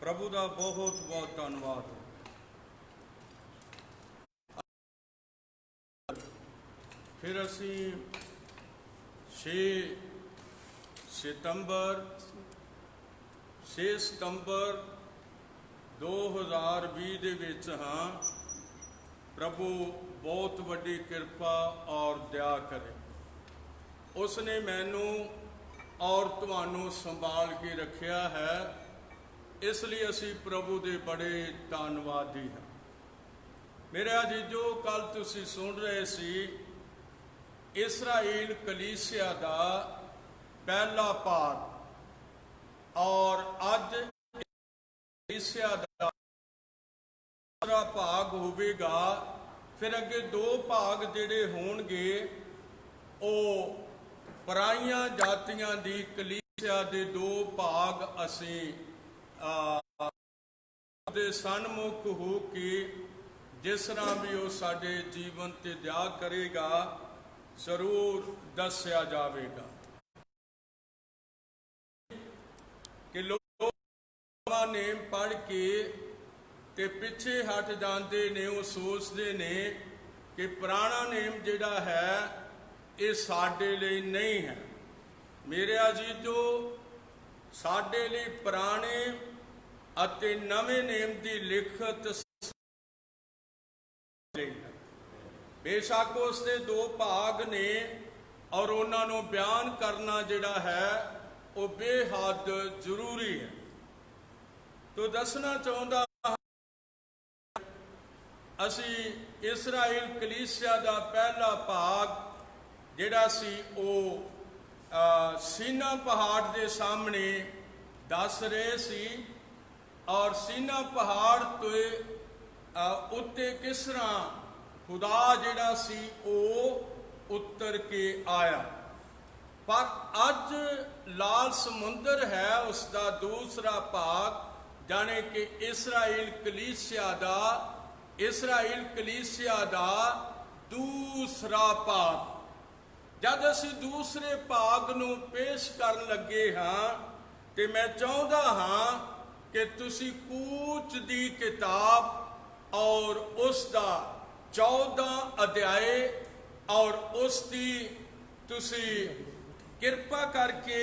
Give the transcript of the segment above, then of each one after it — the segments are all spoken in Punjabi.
प्रभु का बहुत बहुत धन्यवाद। फिर असी 6 सितंबर 2020 ਦੇ ਵਿੱਚ ਹਾਂ। प्रभु बहुत वड्डी कृपा और दया करे। उसने मैनू और तुहानू संभाल के रखिया है, इसलिए असी प्रभु दे बड़े धन्नवादी हैं। मेरे अजीजो, कल तुसी सुन रहे सी इस्राएल कलीसिया का पहला भाग और अज कलीसिया का दूसरा भाग होवेगा। फिर अगे 2 भाग जिहड़े होणगे ओ पराइयां जातियां दी कलीसिया दे 2 भाग असी दे सन्मुख हो के जिस तरह भी वो साडे जीवन ते दया करेगा जरूर दस्या जाएगा कि लोग नेम पढ़ के ते पिछे हट जाते ने। वो सोचते ने कि पुराना नेम जिहड़ा है ये साडे लई नहीं है। मेरे अजीजो, साडे लई पुराने अते नवे नेम की लिखत बेशक उसके 2 भाग ने और उन्होंने बयान करना जिहड़ा है वो बेहद जरूरी है। तो दसना चाहता असी इस्राएल कलीसिया का पहला भाग जिहड़ा सी वो सीना पहाड़ के सामने दस रहे सी और सीना पहाड़ तो उत्ते किस तरह खुदा जिहड़ा सी वो उतर के आया। पर अज लाल समुंदर है उसका दूसरा भाग, जाने कि इस्राएल कलीसिया का दूसरा भाग। जब असी दूसरे भाग नूं पेश करन लगे हाँ तो मैं चाहता हाँ कि तुसी कूच दी किताब और उसका 14 अध्याय और उसकी तुसी किरपा करके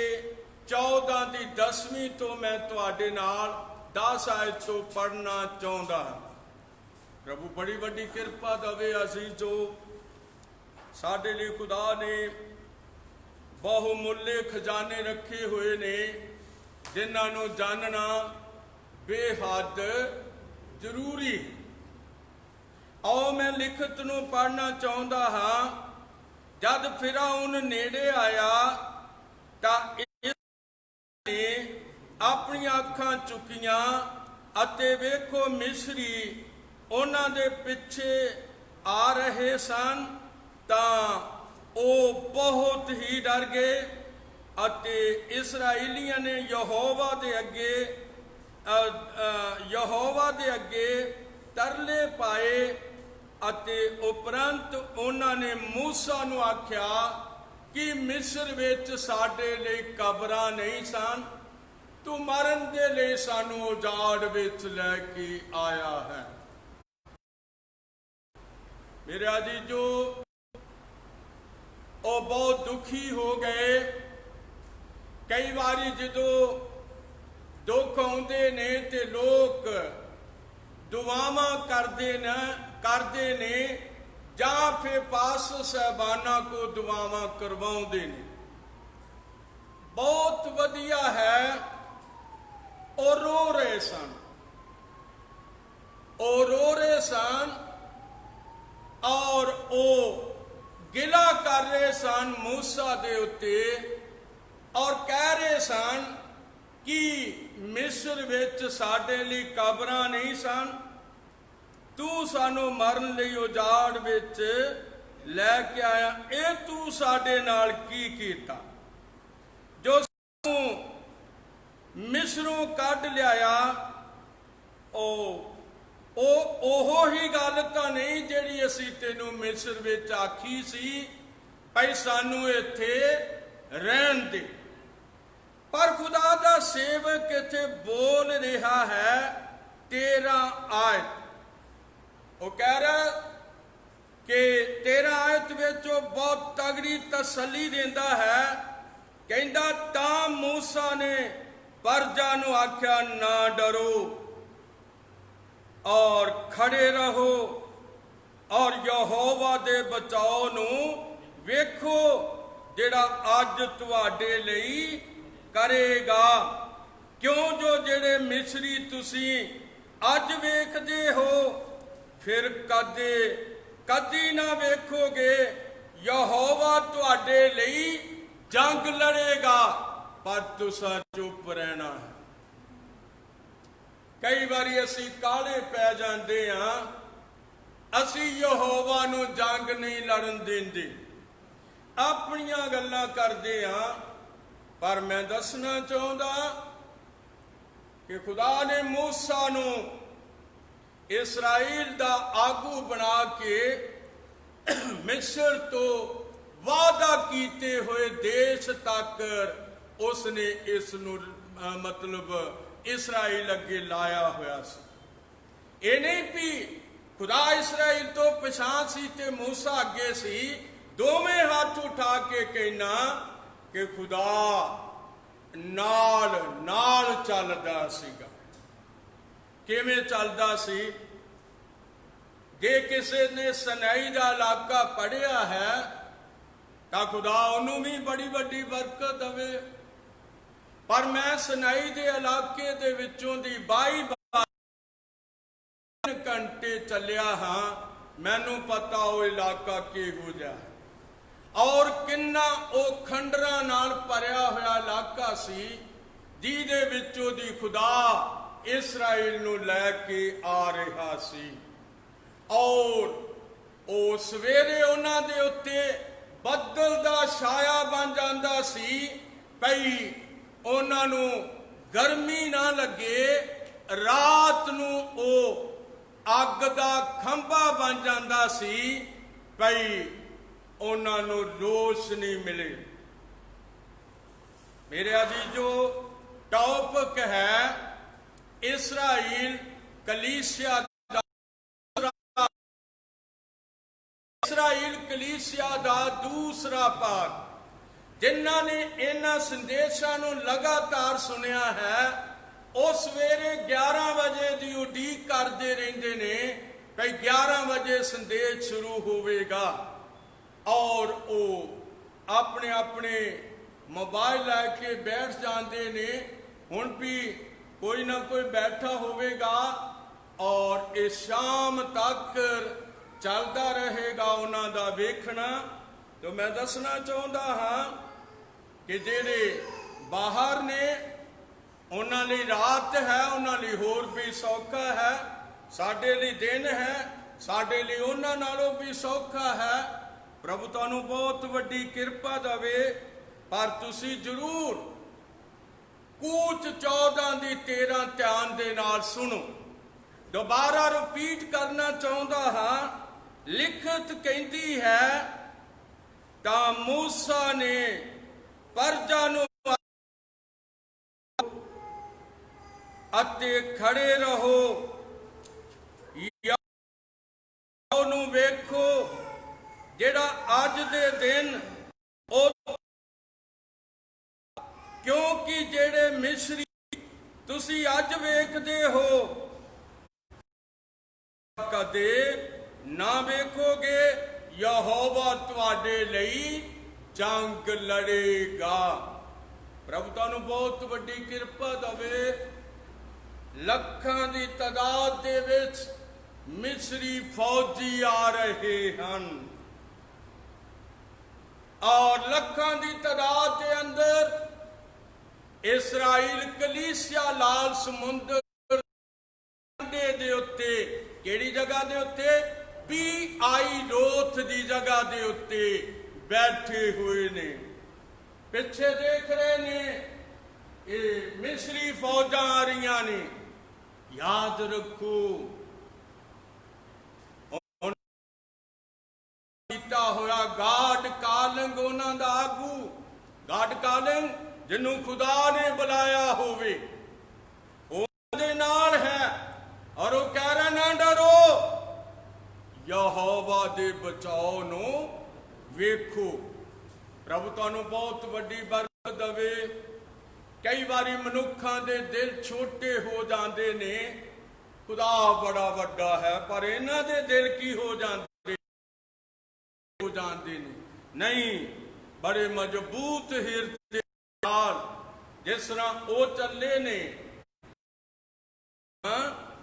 14 की 10वीं तो मैं तुहाडे नाल 10 आयत तो पढ़ना चाहता हाँ। प्रभु बड़ी वड्डी किरपा दवे। अजीजो, साडे लिए खुदा ने बहुमुल्ले खजाने रखे हुए ने जिन्हों जानना बेहद जरूरी। आओ मैं लिखत नूं पढ़ना चाहता हाँ। जद फिरौन नेड़े आया तां इसने अपनी अखां चुकियां अते वेखो मिस्री उन्हां दे पिछे आ रहे सन, तां ओ बहुत ही डर गए अते इस्राएलियां ने यहोवा दे अगे तरले पाए अते उपरंत उन्हां ने मूसा नूं आख्या कि मिस्र विच साडे लई कबरां नहीं सन, तू मरन दे लई सानू उजाड़ विच लैके आया है। मेरे अजीजो, वो बहुत दुखी हो गए। कई बारी जो दुख आउंदे ने ते लोग दुआवां करते ने जां फिर पास साहबाना को दुआवां करवाउंदे ने। बहुत वधिया है। और रो रहे सन और वो गिला कर रहे सन मूसा दे उत्ते और कह रहे सन कि मिस्र विच साडे लई कबरां नहीं सन, तू सानू मरन लई उजाड़ विच लैके आया। ये तू साडे नाल की कीता जो सानू मिस्रों कढ लिया। ओहो ही गल तां नहीं जिहड़ी असीं तैनूं मिस्र विच आखी सी भई सानू इत्थे रहन दे। पर खुदा दा ਸੇਵਕ ਇੱਥੇ ਬੋਲ ਰਿਹਾ ਹੈ 13 ਆਇਤ। ਉਹ ਕਹਿ ਰਿਹਾ ਕਿ 13 ਆਇਤ ਵਿੱਚ ਉਹ ਬਹੁਤ ਤਗੜੀ ਤਸੱਲੀ ਦਿੰਦਾ ਹੈ। ਕਹਿੰਦਾ ਤਾਂ ਮੂਸਾ ਨੇ ਪਰਜਾ ਨੂੰ ਆਖਿਆ ਨਾ ਡਰੋ ਔਰ ਖੜੇ ਰਹੋ ਔਰ ਯਹੋਵਾ ਦੇ ਬਚਾਓ ਨੂੰ ਵੇਖੋ ਜਿਹੜਾ ਅੱਜ ਤੁਹਾਡੇ ਲਈ ਕਰੇਗਾ। ਕਿਉਂ ਜੋ ਜਿਹੜੇ ਮਿਸਰੀ ਤੁਸੀਂ ਅੱਜ ਵੇਖਦੇ ਹੋ ਫਿਰ ਕਦੀ ਨਾ ਵੇਖੋਗੇ। ਯਹੋਵਾ ਤੁਹਾਡੇ ਲਈ ਜੰਗ ਲੜੇਗਾ ਪਰ ਤੁਸੀਂ ਚੁੱਪ ਰਹਿਣਾ ਹੈ। ਕਈ ਵਾਰੀ ਅਸੀਂ ਕਾਹਲੇ ਪੈ ਜਾਂਦੇ ਹਾਂ, ਅਸੀਂ ਯਹੋਵਾ ਨੂੰ ਜੰਗ ਨਹੀਂ ਲੜਨ ਦਿੰਦੇ, ਆਪਣੀਆਂ ਗੱਲਾਂ ਕਰਦੇ ਹਾਂ। ਪਰ ਮੈਂ ਦੱਸਣਾ ਚਾਹੁੰਦਾ ਕਿ ਖੁਦਾ ਨੇ ਮੂਸਾ ਨੂੰ ਇਸਰਾਈਲ ਦਾ ਆਗੂ ਬਣਾ ਕੇ ਮਿਸਰ ਤੋਂ ਵਾਅਦਾ ਕੀਤੇ ਹੋਏ ਦੇਸ਼ ਤੱਕ ਉਸਨੇ ਇਸ ਨੂੰ ਮਤਲਬ ਇਸਰਾਈਲ ਅੱਗੇ ਲਾਇਆ ਹੋਇਆ ਸੀ। ਇਹ ਨਹੀਂ ਵੀ ਖੁਦਾ ਇਸਰਾਈਲ ਤੋਂ ਪਛਾਣ ਸੀ ਤੇ ਮੂਸਾ ਅੱਗੇ ਸੀ। ਦੋਵੇਂ ਹੱਥ ਉਠਾ ਕੇ ਕਹਿਣਾ ਕਿ ਖੁਦਾ ਨਾਲ ਚੱਲਦਾ ਸੀਗਾ। ਕਿਵੇਂ ਚੱਲਦਾ ਸੀ? ਜੇ ਕਿਸੇ ਨੇ ਸਨਾਈ ਦਾ ਇਲਾਕਾ ਪੜਿਆ ਹੈ ਤਾਂ ਖੁਦਾ ਉਹਨੂੰ ਵੀ ਬੜੀ ਵੱਡੀ ਬਰਕਤ ਦੇਵੇ। ਪਰ ਮੈਂ ਸਨਾਈ ਦੇ ਇਲਾਕੇ ਦੇ ਵਿੱਚੋਂ ਦੀ 22 ਘੰਟੇ ਚੱਲਿਆ ਹਾਂ, ਮੈਨੂੰ ਪਤਾ ਉਹ ਇਲਾਕਾ ਕਿਹੋ ਜਿਹਾ ਹੈ ਔਰ ਕਿੰਨਾ ਉਹ ਖੰਡਰਾਂ ਨਾਲ ਭਰਿਆ ਹੋਇਆ ਇਲਾਕਾ ਸੀ ਜਿਹਦੇ ਵਿੱਚੋਂ ਦੀ ਖੁਦਾ ਇਸਰਾਇਲ ਨੂੰ ਲੈ ਕੇ ਆ ਰਿਹਾ ਸੀ। ਔਰ ਉਹ ਸਵੇਰੇ ਉਹਨਾਂ ਦੇ ਉੱਤੇ ਬੱਦਲ ਦਾ ਛਾਇਆ ਬਣ ਜਾਂਦਾ ਸੀ ਭਈ ਉਹਨਾਂ ਨੂੰ ਗਰਮੀ ਨਾ ਲੱਗੇ। ਰਾਤ ਨੂੰ ਉਹ ਅੱਗ ਦਾ ਖੰਭਾ ਬਣ ਜਾਂਦਾ ਸੀ ਭਈ ਉਹਨਾਂ ਨੂੰ ਰੋਸ਼ਨੀ ਮਿਲੇ। ਮੇਰੇ ਅਜ਼ੀਜ਼ੋ, ਟੌਪਿਕ ਹੈ ਇਸਰਾਈਲ ਕਲੀਸਿਆ ਦਾ ਦੂਸਰਾ ਭਾਗ। ਜਿਨ੍ਹਾਂ ਨੇ ਇਹਨਾਂ ਸੰਦੇਸ਼ਾਂ ਨੂੰ ਲਗਾਤਾਰ ਸੁਣਿਆ ਹੈ ਉਹ ਸਵੇਰੇ 11 ਵਜੇ ਦੀ ਉਡੀਕ ਕਰਦੇ ਰਹਿੰਦੇ ਨੇ ਕਿ 11 ਵਜੇ ਸੰਦੇਸ਼ ਸ਼ੁਰੂ ਹੋਵੇਗਾ ਔਰ ਉਹ ਆਪਣੇ ਆਪਣੇ ਮੋਬਾਈਲ ਲੈ ਕੇ ਬੈਠ ਜਾਂਦੇ ਨੇ। ਹੁਣ ਵੀ ਕੋਈ ਨਾ ਕੋਈ ਬੈਠਾ ਹੋਵੇਗਾ ਔਰ ਇਹ ਸ਼ਾਮ ਤੱਕ ਚੱਲਦਾ ਰਹੇਗਾ ਉਹਨਾਂ ਦਾ ਵੇਖਣਾ। ਤੇ ਮੈਂ ਦੱਸਣਾ ਚਾਹੁੰਦਾ ਹਾਂ ਕਿ ਜਿਹੜੇ ਬਾਹਰ ਨੇ ਉਹਨਾਂ ਲਈ ਰਾਤ ਹੈ, ਉਹਨਾਂ ਲਈ ਹੋਰ ਵੀ ਸੌਖਾ ਹੈ। ਸਾਡੇ ਲਈ ਦਿਨ ਹੈ, ਸਾਡੇ ਲਈ ਉਹਨਾਂ ਨਾਲੋਂ ਵੀ ਸੌਖਾ ਹੈ। ਪ੍ਰਭੂ ਤੁਹਾਨੂੰ ਬਹੁਤ ਵੱਡੀ ਕਿਰਪਾ ਦੇਵੇ। ਪਰ ਤੁਸੀਂ ਜ਼ਰੂਰ ਕੂਚ 14 ਦੀ 13 ਧਿਆਨ ਦੇ ਨਾਲ ਸੁਣੋ। ਦੁਬਾਰਾ ਰਿਪੀਟ ਕਰਨਾ ਚਾਹੁੰਦਾ ਹਾਂ। ਲਿਖਤ ਕਹਿੰਦੀ ਹੈ ਤਾਂ ਮੂਸਾ ਨੇ ਪਰਜਾ ਨੂੰ ਅਤੇ ਖੜੇ ਰਹੋ ਨੂੰ ਵੇਖੋ ਜਿਹੜਾ ਅੱਜ ਦੇ ਦਿਨ ਉਹ, ਕਿਉਂਕਿ ਜਿਹੜੇ ਮਿਸਰੀ ਤੁਸੀਂ ਅੱਜ ਵੇਖਦੇ ਹੋ ਕਦੇ ਨਾ ਵੇਖੋਗੇ। ਯਹੋਵਾ ਤੁਹਾਡੇ ਲਈ ਜੰਗ ਲੜੇਗਾ। ਪ੍ਰਭੂ ਤੁਹਾਨੂੰ ਬਹੁਤ ਵੱਡੀ ਕਿਰਪਾ ਦੇਵੇ। ਲੱਖਾਂ ਦੀ ਤਾਦਾਦ ਦੇ ਵਿੱਚ ਮਿਸਰੀ ਫੌਜੀ ਆ ਰਹੇ ਹਨ ਔਰ ਲੱਖਾਂ ਦੀ ਤਾਦਾਦ ਦੇ ਅੰਦਰ ਇਸਰਾਈਲ ਕਲੀਸਿਆ ਲਾਲ ਸਮੁੰਦਰ ਦੇ ਉੱਤੇ, ਕਿਹੜੀ ਜਗ੍ਹਾ ਦੇ ਉੱਤੇ? ਪੀਆਈ ਰੋਥ ਦੀ ਜਗ੍ਹਾ ਦੇ ਉੱਤੇ ਬੈਠੇ ਹੋਏ ਨੇ। ਪਿੱਛੇ ਦੇਖ ਰਹੇ ਨੇ ਇਹ ਮਿਸਰੀ ਫੌਜਾਂ ਆ ਰਹੀਆਂ ਨੇ। ਯਾਦ ਰੱਖੋ ਕੀਤਾ ਹੋਇਆ ਗਾਡ ਕਾਲਿੰਗ ਉਹਨਾਂ ਦਾ ਆਗੂ, ਗਾਡ ਕਾਲਿੰਗ ਜਿਹਨੂੰ ਖੁਦਾ ਨੇ ਬੁਲਾਇਆ ਹੋਵੇ ਉਹ ਦੇ ਨਾਲ ਹੈ। ਔਰ ਉਹ ਕਹਿ ਰਿਹਾ ਨਾ ਡਰੋ, ਯਹੋਵਾ ਦੇ ਬਚਾਓ ਨੂੰ ਵੇਖੋ। ਪ੍ਰਭੂ ਤੁਹਾਨੂੰ ਬਹੁਤ ਵੱਡੀ ਬਰਕਤ ਦੇਵੇ। ਕਈ ਵਾਰੀ ਮਨੁੱਖਾਂ ਦੇ ਦਿਲ ਛੋਟੇ ਹੋ ਜਾਂਦੇ ਨੇ, ਖੁਦਾ ਬੜਾ ਵੱਡਾ ਹੈ, ਪਰ ਇਹਨਾਂ ਦੇ ਦਿਲ ਕੀ ਹੋ ਜਾਂਦੇ ਨੇ? ਨਹੀਂ, ਬੜੇ ਮਜ਼ਬੂਤ ਹਿਰਦੇ ਨਾਲ ਜਿਸ ਤਰ੍ਹਾਂ ਉਹ ਚੱਲੇ ਨੇ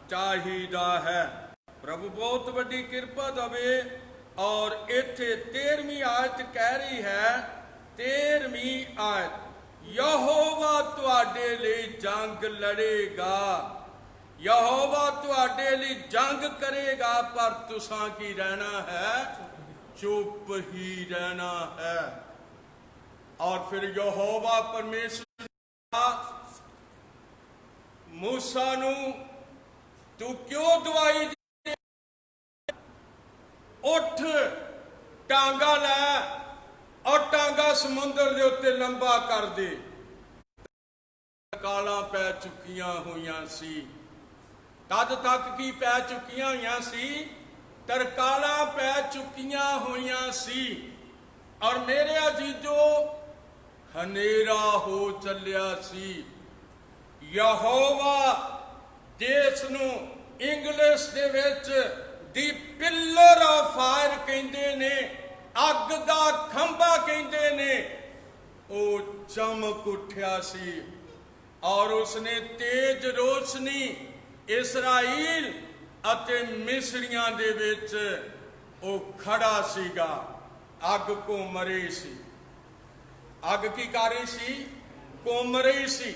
ਚਾਹੀਦਾ ਹੈ। ਪ੍ਰਭੂ ਬਹੁਤ ਵੱਡੀ ਕਿਰਪਾ ਦੇਵੇ। ਔਰ ਇੱਥੇ 13ਵੀਂ ਆਇਤ ਕਹਿ ਰਹੀ ਹੈ, 13ਵੀਂ ਆਇਤ, ਯਹੋਵਾ ਤੁਹਾਡੇ ਲਈ ਜੰਗ ਲੜੇਗਾ, ਯਹੋਵਾ ਤੁਹਾਡੇ ਲਈ ਜੰਗ ਕਰੇਗਾ, ਪਰ ਤੁਸਾਂ ਕੀ ਰਹਿਣਾ ਹੈ? ਚੁੱਪ ਹੀ ਰਹਿਣਾ ਹੈ। और फिर यहोवा परमेश्वर मूसा नू, तू क्यों दुआई दी? उठ, टांगा लै और टांगा समुद्र दे उत्ते लंबा कर दे। काला पै चुकियां हुईयां सी, तद तक की पै चुकियां हुईयां सी? तरकाला पै चुकियां हुईयां सी। और मेरे अजीजो हनेरा हो चलिया सी। यहोवा जिस नूं English they which the pillar of fire कहंदे ने, अग दा खंभा कहंदे ने, ओ चमक उठिया सी और उसने तेज रोशनी इस्राएल अते मिस्रियां दे विच ओ खड़ा सीगा। अग घुम रही सी। अग की कर रही सी? घुम रही सी।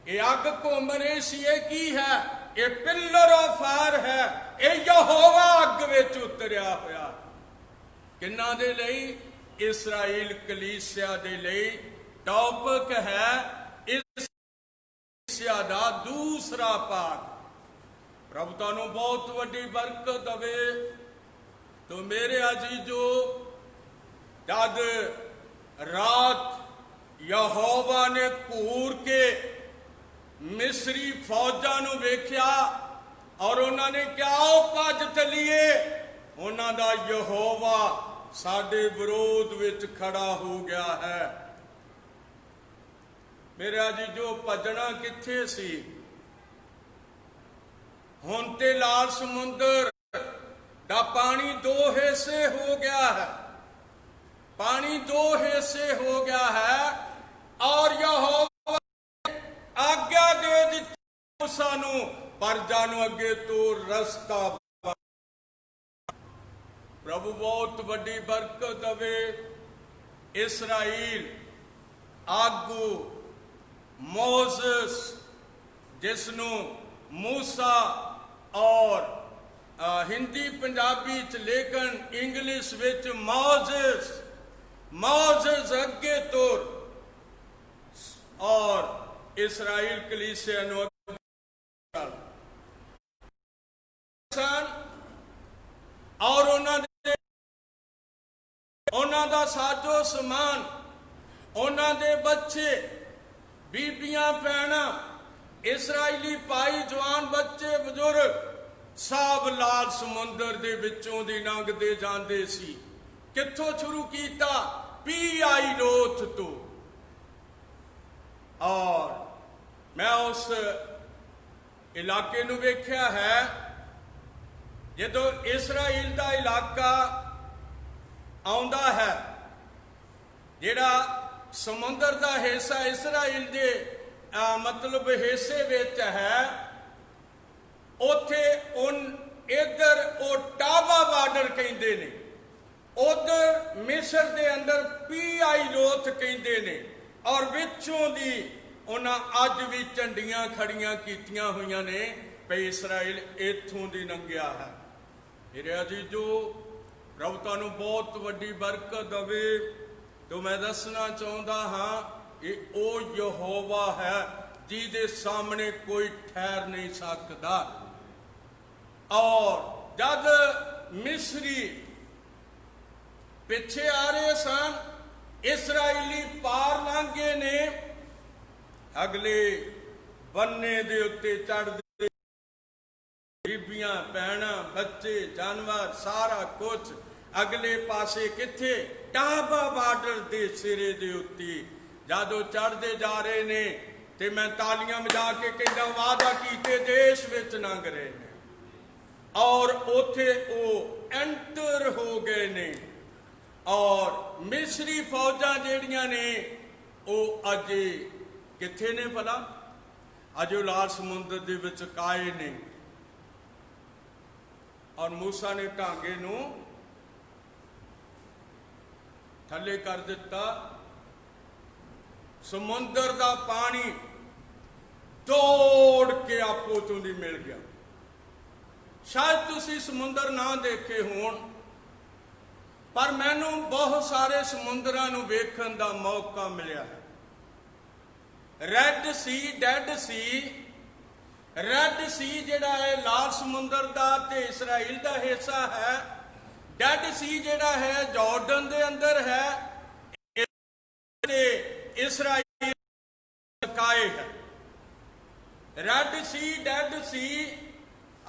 ये अग घुम रही सी, ये की है? ये पिलर ऑफ फायर है। ये यहोवा अग विच उतरिया होया। किन्ना दे लई? इस्राएल कलीसिया दे लई टॉपिक है इस कलीसिया दा दूसरा पाठ। प्रभु तुहानू बहुत वड्डी बरकत देवे। तो मेरे अजीजो, जद रात यहोवा ने घूर के मिस्री फौजां नू वेख्या और उन्होंने क्या भज चलीए, उन्हां दा यहोवा साडे विरोध विच खड़ा हो गया है। मेरे अजीजो, भजना किथे सी? हुण ते लाल समुंदर दा पानी दो हिस्से हो गया है। पानी दो हिस्से हो गया है और यहोवा आज्ञा दे दी मूसा नू, परजा नू अगे तो रस्ता। प्रभु बहुत वड्डी बरकत देवे। इस्राएल आगू मोसेस, जिसनू मूसा और हिंदी पंजाबी च लेकिन इंग्लिश विच मोसेस, मोसेस अगे तुर और इस्राएल कलीसिया नू और उन्हां दा साजो समान, उन्हां दे बच्चे, बीबियां, भैणां, इस्राएली भाई, जवान बच्चे, बुजुर्ग सब लाल समुंदर दे विचों दी लंघदे जांदे सी। कित्थों शुरू कीता? पी.आई. लोथ तो। और मैं उस इलाके नू वेख्या है, जदों इस्राएल दा इलाका आउंदा है, जिहड़ा समुंदर दा हिस्सा इस्राएल दे मतलब हिस्से विच है, उथे उन इधर वो टावा बार्डर कहंदे ने, उधर मिस्र दे अंदर पी.आई. लोथ कहंदे ने। और विचों दी उन्हां अज भी झंडियां खड़ियां कीतियां होईयां ने भई इस्राएल इत्थों दी लंघिया है। मेरे अजीजो, प्रभु तुहानू बहुत वड्डी बरकत देवे। तो मैं दसना चाहुंदा हां, ये ओ यहोवा है जिहदे सामने कोई ठहर नहीं सकदा। और जद मिस्री पिछे आ रहे सन, इस्राएली पार लंघे ने अगले बन्ने दे उत्ते चढ़दे बीबियां भैणां बच्चे जानवर सारा कुछ अगले पासे किथे टाबा बार्डर दे सिरे दे उत्ते जादों चढ़दे जा रहे ने ते मैं तालियां बजा के कहना वादा कीते देश विच लंघ रहे ने और उथे वो एंटर हो गए ने और मिस्री फौजां जेड़ियां ने वो अजे किथे ने भला अजे लाल समुद्र दे विच काए ने और मूसा ने टांगे नूं थले कर दिता समुद्र दा पानी दौड़ के आपो तों दी मिल गया। शायद तुसी समुद्र ना देखे होण पर मैनू बहुत सारे समुद्रां नूं वेखण दा मौका मिलिया है। रैड सी डैड सी रैड सी जिहड़ा है लाल समुद्र दा ते इसराइल दा हिस्सा है। डैड सी जिहड़ा है जॉर्डन दे अंदर है इसराइल काए है। रेड सी डेड सी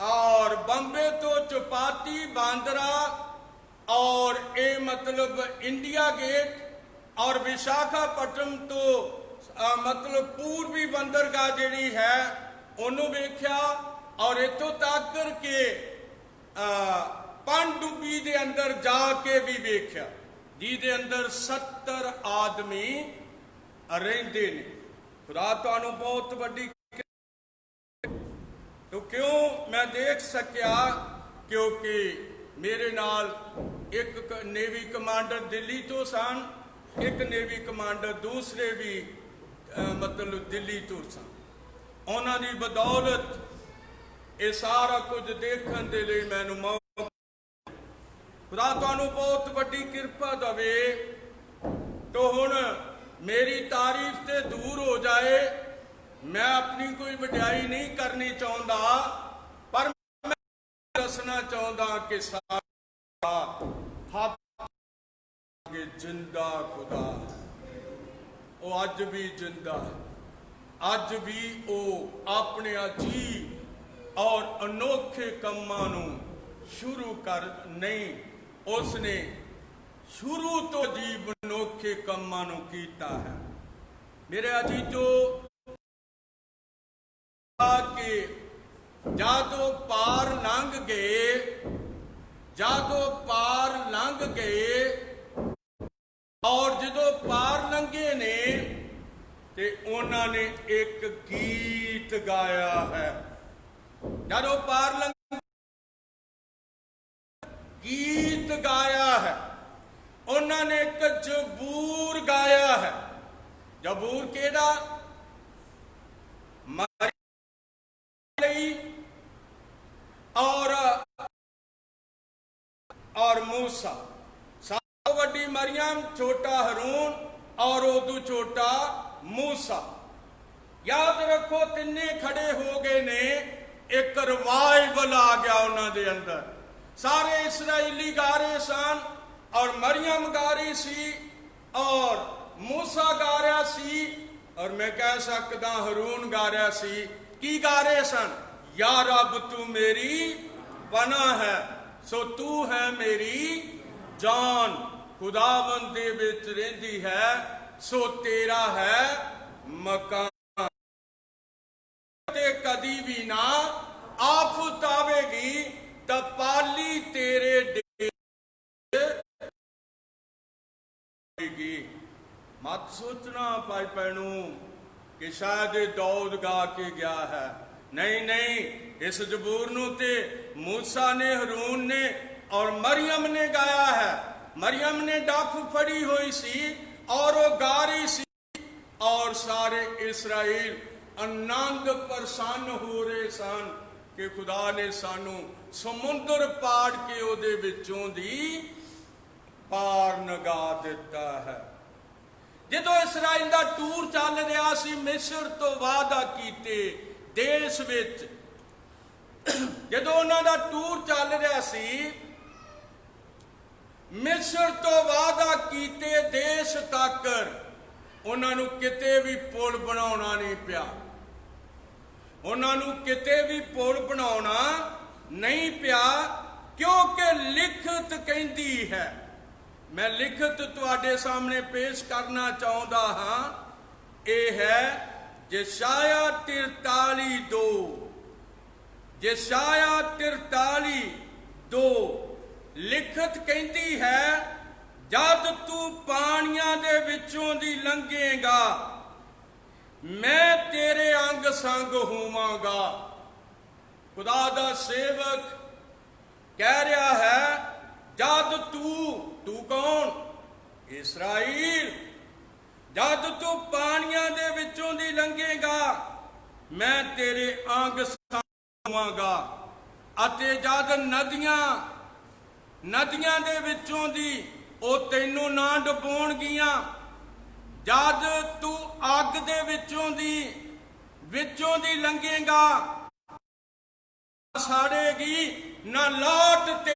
और बंबे तो चौपाटी बांद्रा और ये मतलब इंडिया गेट और विशाखापट्टनम तो मतलब पूर्वी बंदरगाह जिहड़ी है उन्होंने वेख्या और इतों तक के पनडुब्बी दे अंदर जाके भी वेख्या जिहदे अंदर 70 आदमी रहिंदे ने। खुदा तुहानू बहुत वड्डी तो क्यों मैं देख सकिया क्योंकि मेरे नाल एक नेवी कमांडर दिल्ली तो सन एक नेवी कमांडर दूसरे भी मतलब दिल्ली तो सन। उन्हां दी बदौलत ये सारा कुछ देखने दे लई मैनू मौका खुदा तुहानू बहुत वड्डी किरपा दवे। तो हुण मेरी तारीफ ते दूर हो जाए मैं अपनी कोई वड्याई नहीं करनी चाहता पर मैं दसना चाहता कि जिंदा खुदा वो अज भी जिंदा अज भी वो अपने अजीब और अनोखे कामां नूं शुरू कर नहीं उसने शुरू तो अजीब अनोखे कामां नूं कीता है। मेरे अजीजों के जादों पार लंघ गए जादों पार लंघ गए और जदों पार लंघे ने ते उन्होंने एक गीत गाया है। जदों पार लंघे गीत गाया है उन्होंने एक जबूर गाया है। जबूर केड़ा और मूसा सब वड्डी मरियम छोटा हरून और उदू छोटा मूसा। याद रखो तिन्ने खड़े हो गए ने एक रिवाइवल आ गया उन्होंने दे अंदर। सारे इसराइली गा रहे सन और मरियम गा रही सी और मूसा गा रहा सी और मैं कह सकता हरून गा रहा सी। की गा रहे सन या रब तू मेरी पनाह है सो तू है मेरी जान। खुदावंद दे विच रहिंदी है सो तेरा है मकान ते कदी भी ना आफत आवेगी तपाली तेरे मत सोचना भाई भैनू कि शायद दौद गा के गया है। नहीं नहीं इस जबूर नूं ते मूसा ने हरून ने और मरियम ने गाया है। मरियम ने डफ फड़ी हुई सी और वो गा रही सी और सारे इस्राएल आनंद प्रसन्न हो रहे सन कि खुदा ने सानू समुद्र पाड़ के ओदे विचों दी पार नगा दिता है। जदों इसराइल दा टूर चल रहा सी मिस्र तो वादा कीते देश विच जदों उन्हां दा टूर चल रहा सी मिस्र तो वादा कीते देश तक ਉਹਨਾਂ ਨੂੰ ਕਿਤੇ ਵੀ ਪੁਲ ਬਣਾਉਣਾ ਨਹੀਂ ਪਿਆ। ਉਹਨਾਂ ਨੂੰ ਕਿਤੇ ਵੀ ਪੁਲ ਬਣਾਉਣਾ ਨਹੀਂ ਪਿਆ, ਕਿਉਂਕਿ ਲਿਖਤ ਕਹਿੰਦੀ ਹੈ। ਮੈਂ ਲਿਖਤ ਤੁਹਾਡੇ ਸਾਹਮਣੇ ਪੇਸ਼ ਕਰਨਾ ਚਾਹੁੰਦਾ ਹਾਂ। ਇਹ ਹੈ ਯਸ਼ਾਇਆ 43:2। ਯਸ਼ਾਇਆ 43:2 ਲਿਖਤ ਕਹਿੰਦੀ ਹੈ, ਜਦ ਤੂੰ ਪਾਣੀਆਂ ਦੇ ਵਿੱਚੋਂ ਦੀ ਲੰਘੇਗਾ, ਮੈਂ ਤੇਰੇ ਅੰਗ ਸੰਗ ਹੋਵਾਂਗਾ। ਖੁਦਾ ਦਾ ਸੇਵਕ ਕਹਿ ਰਿਹਾ ਹੈ, ਜਦ ਤੂੰ ਕੌਣ? ਇਸਰਾਈਲ, ਜਦ ਤੂੰ ਪਾਣੀਆਂ ਦੇ ਵਿੱਚੋਂ ਦੀ ਲੰਘੇਗਾ, ਮੈਂ ਤੇਰੇ ਅੰਗ ਸੰਗ ਹੋਵਾਂਗਾ। ਅਤੇ ਜਦ ਨਦੀਆਂ ਦੇ ਵਿੱਚੋਂ ਦੀ ਉਹ ਤੈਨੂੰ ਨਾ ਡੁਬੋਣਗੀਆਂ, ਜਦ ਤੂੰ ਅੱਗ ਦੇ ਵਿੱਚੋਂ ਦੀ ਲੰਘੇਗਾ, ਸਾੜੇਗੀ ਨਾ ਲਾਟ ਤੇ।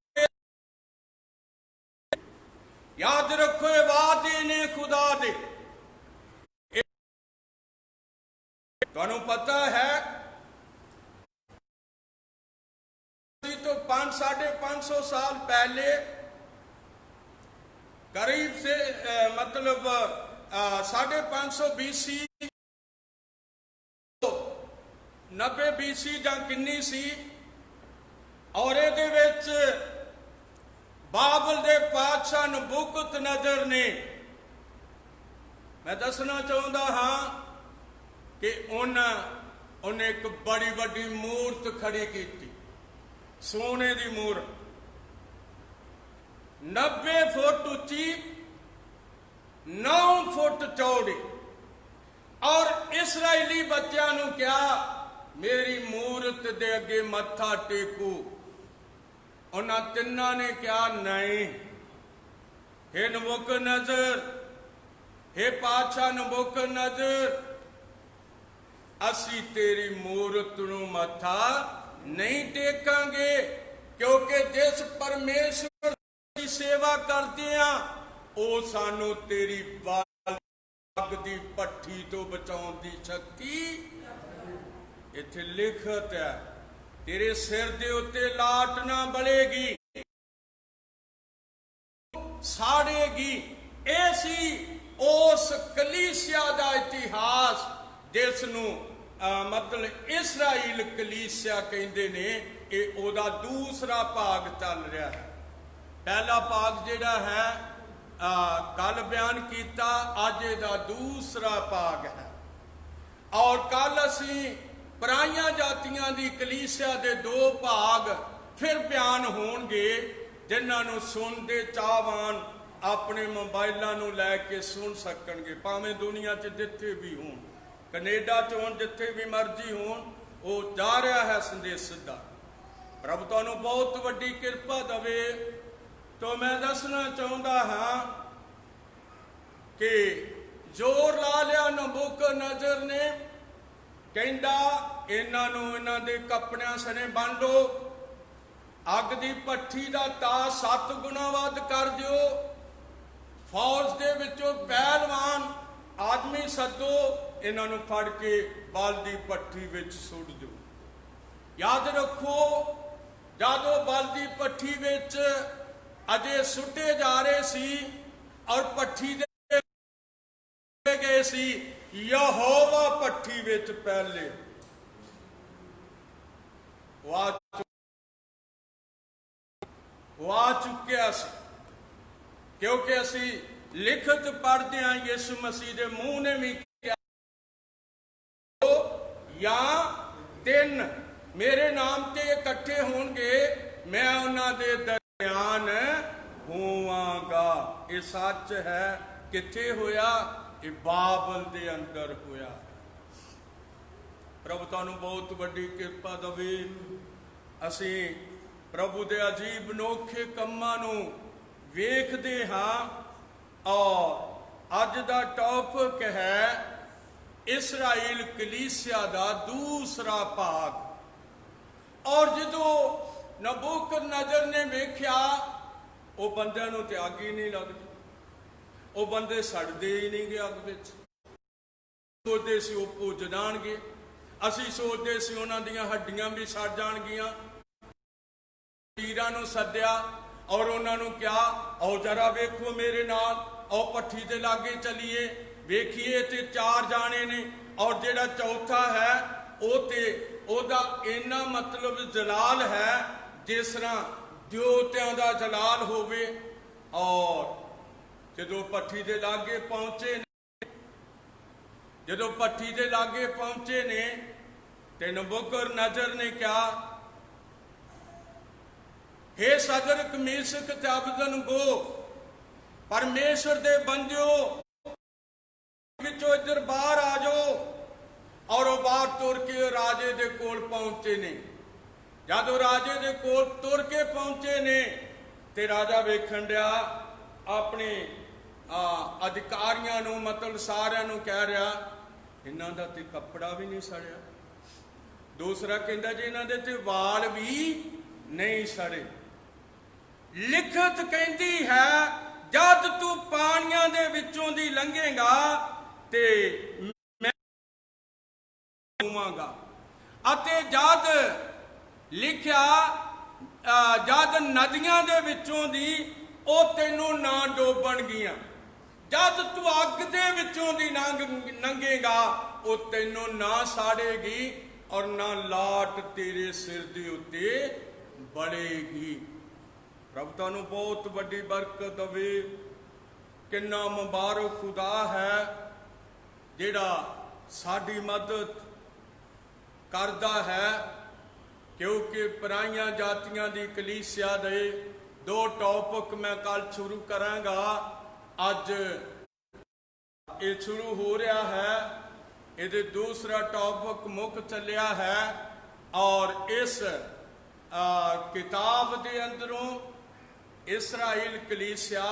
ਯਾਦ ਰੱਖੋ, ਇਹ ਵਾਅਦੇ ਨੇ ਖੁਦਾ ਦੇ। ਤੁਹਾਨੂੰ ਪਤਾ ਹੈ तो 500-550 साल पहले करीब से मतलब 550 BC 90 BC ਜਾਂ ਕਿੰਨੀ ਸੀ, ਔਰ ਇਹਦੇ ਵਿੱਚ ਬਾਬਲ ਦੇ ਪਾਤਸ਼ਾਹ ਨਬੂਕਤਨਜ਼ਰ ਨੇ, ਮੈਂ ਦੱਸਣਾ ਚਾਹੁੰਦਾ ਹਾਂ ਕਿ ਉਹਨੇ ਇੱਕ ਬੜੀ ਵੱਡੀ ਮੂਰਤ ਖੜੀ ਕੀਤੀ, ਸੋਨੇ ਦੀ ਮੂਰਤ, 90 ਫੁੱਟ ਉੱਚੀ, 9 ਫੁੱਟ ਚੌੜੀ, ਔਰ ਇਸਰਾਈਲੀ ਬੱਚਿਆਂ ਨੂੰ ਕਿਹਾ, ਮੇਰੀ ਮੂਰਤ ਦੇ ਅੱਗੇ ਮੱਥਾ ਟੇਕੋ। ਉਹਨਾਂ ਤਿੰਨਾਂ ਨੇ ਕਿਹਾ, ਨਹੀਂ, ਹੇ ਨਬੂਕਤਨਜ਼ਰ, ਹੇ ਪਾਤਸ਼ਾਹ ਨਬੂਕਤਨਜ਼ਰ, ਅਸੀਂ ਤੇਰੀ ਮੂਰਤ ਨੂੰ ਮੱਥਾ ਨਹੀਂ ਟੇਕਾਂਗੇ, ਕਿਉਂਕਿ ਜਿਸ ਪਰਮੇਸ਼ਵਰ ਦੀ ਸੇਵਾ ਕਰਦੇ ਆ, ਉਹ ਸਾਨੂੰ ਤੇਰੀ ਅੱਗ ਦੀ ਭੱਠੀ ਤੋਂ ਬਚਾਉਣ ਦੀ ਸ਼ਕਤੀ। ਇੱਥੇ ਲਿਖਤ ਹੈ, ਤੇਰੇ ਸਿਰ ਦੇ ਉੱਤੇ ਲਾਟ ਨਾ ਬਲੇਗੀ, ਸਾੜੇਗੀ। ਇਹ ਸੀ ਉਸ ਕਲੀਸਿਆ ਦਾ ਇਤਿਹਾਸ ਜਿਸ ਨੂੰ ਮਤਲਬ ਇਸਰਾਈਲ ਕਲੀਸਿਆ ਕਹਿੰਦੇ ਨੇ। ਇਹ ਉਹਦਾ ਦੂਸਰਾ ਭਾਗ ਚੱਲ ਰਿਹਾ ਹੈ। ਪਹਿਲਾ ਭਾਗ ਜਿਹੜਾ ਹੈ ਕੱਲ ਬਿਆਨ ਕੀਤਾ, ਅੱਜ ਇਹਦਾ ਦੂਸਰਾ ਭਾਗ ਹੈ। ਔਰ ਕੱਲ ਅਸੀਂ ਪਰਾਈਆਂ ਜਾਤੀਆਂ ਦੀ ਕਲੀਸਿਆ ਦੇ 2 ਭਾਗ ਫਿਰ ਬਿਆਨ ਹੋਣਗੇ, ਜਿਨ੍ਹਾਂ ਨੂੰ ਸੁਣਦੇ ਚਾਹਵਾਨ ਆਪਣੇ ਮੋਬਾਈਲਾਂ ਨੂੰ ਲੈ ਕੇ ਸੁਣ ਸਕਣਗੇ, ਭਾਵੇਂ ਦੁਨੀਆ 'ਚ ਜਿੱਥੇ ਵੀ ਹੋਣ, ਕੈਨੇਡਾ 'ਚ ਹੋਣ, ਜਿੱਥੇ ਵੀ ਮਰਜ਼ੀ ਹੋਣ। ਉਹ ਜਾ ਰਿਹਾ ਹੈ ਸੰਦੇਸ਼ ਸਿੱਧਾ। ਪ੍ਰਭੂ ਤੁਹਾਨੂੰ ਬਹੁਤ ਵੱਡੀ ਕਿਰਪਾ ਦੇਵੇ। ਤਾਂ ਮੈਂ ਦੱਸਣਾ ਚਾਹੁੰਦਾ ਹਾਂ ਕਿ ਜ਼ੋਰ ਲਾ ਲਿਆ ਨਬੂਕਤਨਜ਼ਰ ਨੇ, ਕਹਿੰਦਾ ਇਹਨਾਂ ਨੂੰ ਇਹਨਾਂ ਦੇ ਕੱਪੜਿਆਂ ਸਣੇ ਬੰਨ ਲਓ, ਅੱਗ ਦੀ ਭੱਠੀ ਦਾ ਤਾਅ 7 ਗੁਣਾ ਵੱਧ ਕਰ ਦਿਓ, ਫੌਜ ਦੇ ਵਿੱਚੋਂ ਪਹਿਲਵਾਨ ਆਦਮੀ ਸੱਦੋ, ਇਹਨਾਂ ਨੂੰ ਫੜ ਕੇ ਬਲਦੀ ਭੱਠੀ ਵਿੱਚ ਸੁੱਟ ਦਿਓ। ਯਾਦ ਰੱਖੋ, ਜਦੋਂ ਬਲਦੀ ਭੱਠੀ ਵਿੱਚ ਅਜੇ ਸੁੱਟੇ ਜਾ ਰਹੇ ਸੀ ਔਰ ਭੱਠੀ ਦੇ ਗਏ ਸੀ, ਯਹੋਵਾ ਭੱਠੀ ਵਿੱਚ ਪਹਿਲੇ ਉਹ ਆ ਚੁੱਕਿਆ ਸੀ, ਕਿਉਂਕਿ ਅਸੀਂ ਲਿਖਤ ਪੜ੍ਹਦੇ ਹਾਂ, ਯਿਸੂ ਮਸੀਹ ਦੇ ਮੂੰਹ ਨੇ ਵੀ ਕਿਹਾ, ਜਾਂ 3 ਮੇਰੇ ਨਾਮ ਤੇ ਇਕੱਠੇ ਹੋਣਗੇ, ਮੈਂ ਉਹਨਾਂ ਦੇ ਦਰਮਿਆਨ ਹੋਵਾਂਗਾ। ਇਹ ਸੱਚ ਹੈ। ਕਿੱਥੇ ਹੋਇਆ? ਇਹ ਬਾਬਲ ਦੇ ਅੰਦਰ ਹੋਇਆ। ਪ੍ਰਭੂ ਤੁਹਾਨੂੰ ਬਹੁਤ ਵੱਡੀ ਕਿਰਪਾ ਦੇਵੇ। ਅਸੀਂ ਪ੍ਰਭੂ ਦੇ ਅਜੀਬ ਅਨੋਖੇ ਕੰਮਾਂ ਨੂੰ ਵੇਖਦੇ ਹਾਂ, ਔਰ ਅੱਜ ਦਾ ਟੌਪਿਕ ਹੈ ਇਸਰਾਈਲ ਕਲੀਸਿਆ ਦਾ ਦੂਸਰਾ ਭਾਗ। ਔਰ ਜਦੋਂ ਨਬੂਕਤਨਜ਼ਰ ਨੇ ਵੇਖਿਆ, ਉਹ ਬੰਦਿਆਂ ਨੂੰ ਤੇ ਅੱਗ ਹੀ ਨਹੀਂ ਲੱਗਦੀ, ਉਹ ਬੰਦੇ ਸੜਦੇ ਹੀ ਨਹੀਂ ਗਏ ਅੱਗ ਵਿੱਚ। ਸੋਚਦੇ ਸੀ ਉਹ ਭੁੱਜ ਜਾਣਗੇ, ਅਸੀਂ ਸੋਚਦੇ ਸੀ ਉਹਨਾਂ ਦੀਆਂ ਹੱਡੀਆਂ ਵੀ ਸੜ ਜਾਣਗੀਆਂ। ਵੀਰਾਂ ਨੂੰ ਸੱਦਿਆ ਔਰ ਉਹਨਾਂ ਨੂੰ ਕਿਹਾ, ਆਓ ਜਰਾ ਵੇਖੋ ਮੇਰੇ ਨਾਲ, ਆਓ ਭੱਠੀ ਦੇ ਲਾਗੇ ਚਲੀਏ, ਵੇਖੀਏ ਤੇ 4 ਜਾਣੇ ਨੇ ਔਰ ਜਿਹੜਾ ਚੌਥਾ ਹੈ ਉਹ ਤੇ ਉਹਦਾ ਇੰਨਾ ਮਤਲਬ ਜਲਾਲ ਹੈ ਜਿਸ ਤਰ੍ਹਾਂ ਦਿਉਤਿਆਂ ਦਾ ਜਲਾਲ ਹੋਵੇ। ਔਰ ਜਦੋਂ ਭੱਠੀ ਦੇ ਲਾਗੇ ਪਹੁੰਚੇ ਨੇ, ਜਦੋਂ ਭੱਠੀ ਦੇ ਲਾਗੇ ਪਹੁੰਚੇ ਨੇ ਤੇ ਨਬੂਕਦਨੇਜ਼ਰ ਨੇ ਕਿਹਾ, हे ਸਦਰਕ ਮੇਸ਼ਕ ਤੇ ਅਬਦਨਗੋ, ਪਰਮੇਸ਼ਰ ਦੇ ਬੰਦਿਓ ਵਿੱਚੋਂ ਇੱਧਰ ਬਾਹਰ ਆ ਜਾਓ। ਔਰ ਉਹ ਬਾਹਰ ਤੁਰ ਕੇ ਰਾਜੇ ਦੇ ਕੋਲ ਪਹੁੰਚੇ ਨੇ। ਜਦੋਂ ਰਾਜੇ ਦੇ ਕੋਲ ਤੁਰ ਕੇ ਪਹੁੰਚੇ ਨੇ ਤੇ ਰਾਜਾ ਵੇਖਣ ਡਿਆ ਆਪਣੇ ਅਧਿਕਾਰੀਆਂ ਨੂੰ, ਮਤਲਬ ਸਾਰਿਆਂ ਨੂੰ ਕਹਿ ਰਿਹਾ, ਇਹਨਾਂ ਦਾ ਤੇ ਕੱਪੜਾ ਵੀ ਨਹੀਂ ਸੜਿਆ। ਦੂਸਰਾ ਕਹਿੰਦਾ ਜੀ ਇਹਨਾਂ ਦੇ ਤੇ ਵਾਲ ਵੀ ਨਹੀਂ ਸੜੇ। ਲਿਖਤ ਕਹਿੰਦੀ ਹੈ ਜਦ ਤੂੰ ਪਾਣੀਆਂ ਦੇ ਵਿੱਚੋਂ ਦੀ ਲੰਘੇਗਾ ਤੇ ਮੈਂ ਹੋਵਾਂਗਾ, ਅਤੇ ਜਦ ਲਿਖਿਆ ਜਦ ਨਦੀਆਂ ਦੇ ਵਿੱਚੋਂ ਦੀ ਉਹ ਤੈਨੂੰ ਨਾ ਡੋਬਣਗੀਆਂ, ਜਦ ਤੂੰ ਅੱਗ ਦੇ ਵਿੱਚੋਂ ਦੀ ਲੰਘੇਗਾ ਉਹ ਤੈਨੂੰ ਨਾ ਸਾੜੇਗੀ ਔਰ ਨਾ ਲਾਟ ਤੇਰੇ ਸਿਰ ਦੇ ਉੱਤੇ ਬੜੇਗੀ। ਰੱਬ ਤੁਹਾਨੂੰ ਬਹੁਤ ਵੱਡੀ ਬਰਕਤ ਦੇਵੇ। ਕਿੰਨਾ ਮੁਬਾਰਕ ਖੁਦਾ ਹੈ ਜਿਹੜਾ ਸਾਡੀ ਮਦਦ ਕਰਦਾ ਹੈ, ਕਿਉਂਕਿ ਪਰਾਈਆਂ ਜਾਤੀਆਂ ਦੀ ਕਲੀਸਿਆ ਦੇ 2 ਟੌਪਿਕ ਮੈਂ ਕੱਲ ਸ਼ੁਰੂ ਕਰਾਂਗਾ। ਅੱਜ ਇਹ ਸ਼ੁਰੂ ਹੋ ਰਿਹਾ ਹੈ, ਇਹਦੇ ਦੂਸਰਾ ਟੌਪਿਕ ਮੁੱਕ ਚੱਲਿਆ ਹੈ ਔਰ ਇਸ ਕਿਤਾਬ ਦੇ ਅੰਦਰੋਂ ਇਸਰਾਇਲ ਕਲੀਸਿਆ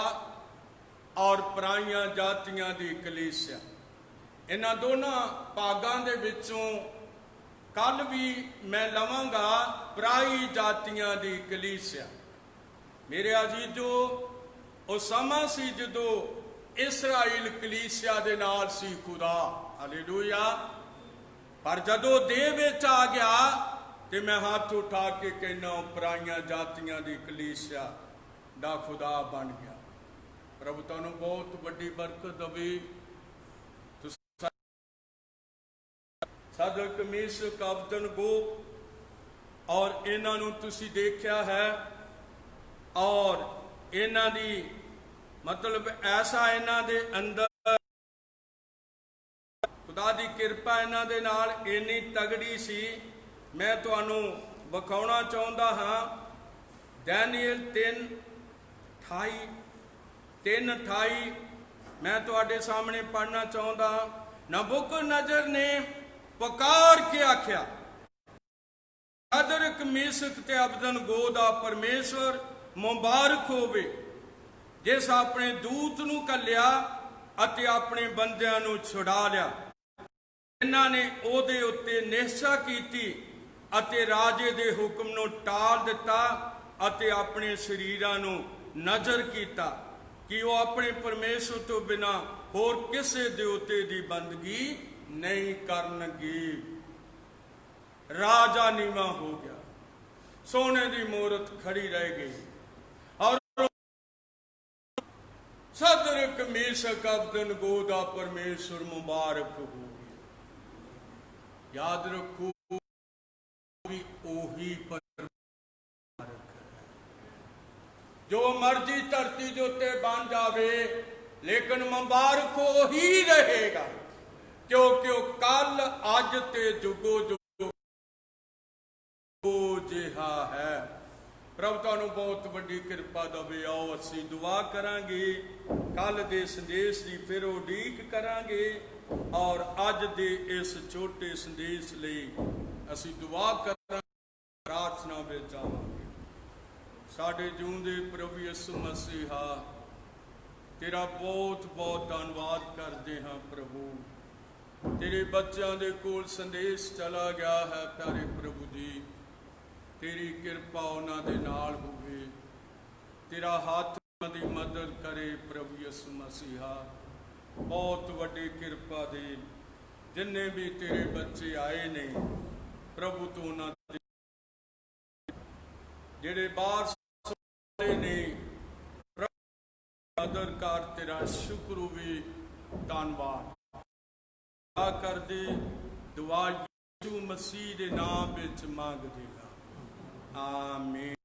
ਔਰ ਪਰਾਈਆਂ ਜਾਤੀਆਂ ਦੀ ਕਲੀਸਿਆ, ਇਹਨਾਂ ਦੋਨਾਂ ਭਾਗਾਂ ਦੇ ਵਿੱਚੋਂ ਕੱਲ ਵੀ ਮੈਂ ਲਵਾਂਗਾ ਪਰਾਈ ਜਾਤੀਆਂ ਦੀ ਕਲੀਸਿਆ। ਮੇਰੇ ਅਜ਼ੀਜ਼ੋ, ਉਹ ਸਮਾਂ ਸੀ ਜਦੋਂ ਇਸਰਾਇਲ ਕਲੀਸਿਆ ਦੇ ਨਾਲ ਸੀ ਖੁਦਾ, ਹਾਲੇਲੂਇਆ। ਪਰ ਜਦੋਂ ਦੇਹ ਵਿੱਚ ਆ ਗਿਆ ਤੇ ਮੈਂ ਹੱਥ ਉਠਾ ਕੇ ਕਹਿੰਦਾ ਪਰਾਈਆਂ ਜਾਤੀਆਂ ਦੀ ਕਲੀਸਿਆ ਦਾ ਖੁਦਾ ਬਣ ਗਿਆ। ਪ੍ਰਭੂ ਤੁਹਾਨੂੰ ਬਹੁਤ ਵੱਡੀ ਬਰਕਤ ਦੇਵੇ। ਸਦਰਕ ਮੇਸ਼ਕ ਅਬਦਨਗੋ ਔਰ ਇਹਨਾਂ ਨੂੰ ਤੁਸੀਂ ਦੇਖਿਆ ਹੈ ਔਰ ਇਹਨਾਂ ਦੀ ਮਤਲਬ ਐਸਾ ਇਹਨਾਂ ਦੇ ਅੰਦਰ ਖੁਦਾ ਦੀ ਕਿਰਪਾ ਇਹਨਾਂ ਦੇ ਨਾਲ ਇੰਨੀ ਤਗੜੀ ਸੀ। ਮੈਂ ਤੁਹਾਨੂੰ ਵਿਖਾਉਣਾ ਚਾਹੁੰਦਾ ਹਾਂ ਦੈਨੀਅਲ 3:28 ਮੈਂ ਤੁਹਾਡੇ ਸਾਹਮਣੇ ਪੜ੍ਹਨਾ ਚਾਹੁੰਦਾ। ਨਬੂਕਦਨੇਜ਼ਰ ਨੇ ਪੁਕਾਰ ਕੇ ਆਖਿਆ, ਸਦਰਕ ਮੇਸ਼ਕ ਤੇ ਅਬਦਨਗੋ ਦਾ ਪਰਮੇਸ਼ਵਰ ਮੁਬਾਰਕ ਹੋਵੇ, ਜਿਸ ਆਪਣੇ ਦੂਤ ਨੂੰ ਘੱਲਿਆ ਅਤੇ ਆਪਣੇ ਬੰਦਿਆਂ ਨੂੰ ਛੁਡਾ ਲਿਆ। ਇਹਨਾਂ ਨੇ ਉਹਦੇ ਉੱਤੇ ਨਿਹਚਾ ਕੀਤੀ ਅਤੇ ਰਾਜੇ ਦੇ ਹੁਕਮ ਨੂੰ ਟਾਲ ਦਿੱਤਾ ਅਤੇ ਆਪਣੇ ਸਰੀਰਾਂ ਨੂੰ ਨਜ਼ਰ ਕੀਤਾ ਕਿ ਉਹ ਆਪਣੇ ਪਰਮੇਸ਼ਵਰ ਤੋਂ ਬਿਨਾਂ ਹੋਰ ਕਿਸੇ ਦੇਵਤੇ ਦੀ ਬੰਦਗੀ ਨਹੀਂ ਕਰਨਗੇ। ਰਾਜਾ ਨੀਵਾਂ ਹੋ ਗਿਆ, ਸੋਨੇ ਦੀ ਮੂਰਤ ਖੜੀ ਰਹਿ ਗਈ ਔਰ ਸਦਰਕ ਮੇਸ਼ਕ ਅਬਦਨਗੋ ਦਾ ਪਰਮੇਸ਼ਵਰ ਮੁਬਾਰਕ ਹੋ ਗਿਆ। ਯਾਦ ਰੱਖੋ ਵੀ ਉਹੀ ਜੋ ਮਰਜ਼ੀ ਧਰਤੀ ਦੇ ਉੱਤੇ ਬਣ ਜਾਵੇ, ਲੇਕਿਨ ਮੁਬਾਰਕ ਉਹੀ ਰਹੇਗਾ, ਕਿਉਂਕਿ ਉਹ ਕੱਲ ਅੱਜ ਤੇ ਜੁਗੋ ਜੁਗੋ ਜਿਹਾ ਹੈ। ਪ੍ਰਭੂ ਤੁਹਾਨੂੰ ਬਹੁਤ ਵੱਡੀ ਕਿਰਪਾ ਦੇਵੇ। ਆਓ ਅਸੀਂ ਦੁਆ ਕਰਾਂਗੇ, ਕੱਲ ਦੇ ਸੰਦੇਸ਼ ਦੀ ਫਿਰ ਉਡੀਕ ਕਰਾਂਗੇ ਔਰ ਅੱਜ ਦੇ ਇਸ ਛੋਟੇ ਸੰਦੇਸ਼ ਲਈ ਅਸੀਂ ਦੁਆ ਕਰਾਂਗੇ, ਪ੍ਰਾਰਥਨਾ ਵਿੱਚ ਜਾਵਾਂਗੇ। ਸਾਡੇ ਜਿਉਂਦੇ ਪ੍ਰਭੂ ਯਿਸੂ ਮਸੀਹਾ, ਤੇਰਾ ਬਹੁਤ ਬਹੁਤ ਧੰਨਵਾਦ ਕਰਦੇ ਹਾਂ ਪ੍ਰਭੂ। ਤੇਰੇ ਬੱਚਿਆਂ ਦੇ ਕੋਲ ਸੰਦੇਸ਼ ਚਲਾ ਗਿਆ ਹੈ ਪਿਆਰੇ ਪ੍ਰਭੂ ਜੀ, ਤੇਰੀ ਕਿਰਪਾ ਉਹਨਾਂ ਦੇ ਨਾਲ ਹੋਵੇ, ਤੇਰਾ ਹੱਥ ਉਹਨਾਂ ਦੀ ਮਦਦ ਕਰੇ ਪ੍ਰਭੂ ਯਿਸੂ ਮਸੀਹਾ। ਬਹੁਤ ਵੱਡੀ ਕਿਰਪਾ ਦੇ जिन्ने भी तेरे बच्चे आए ने प्रभु तू उन्होंने जेड़े बाहर सोए ने प्रभु आदर कर तेरा शुक्र भी धन्यवाद कर दे। दुआ यीशु मसीह के नाम विच मंग देगा आमीन।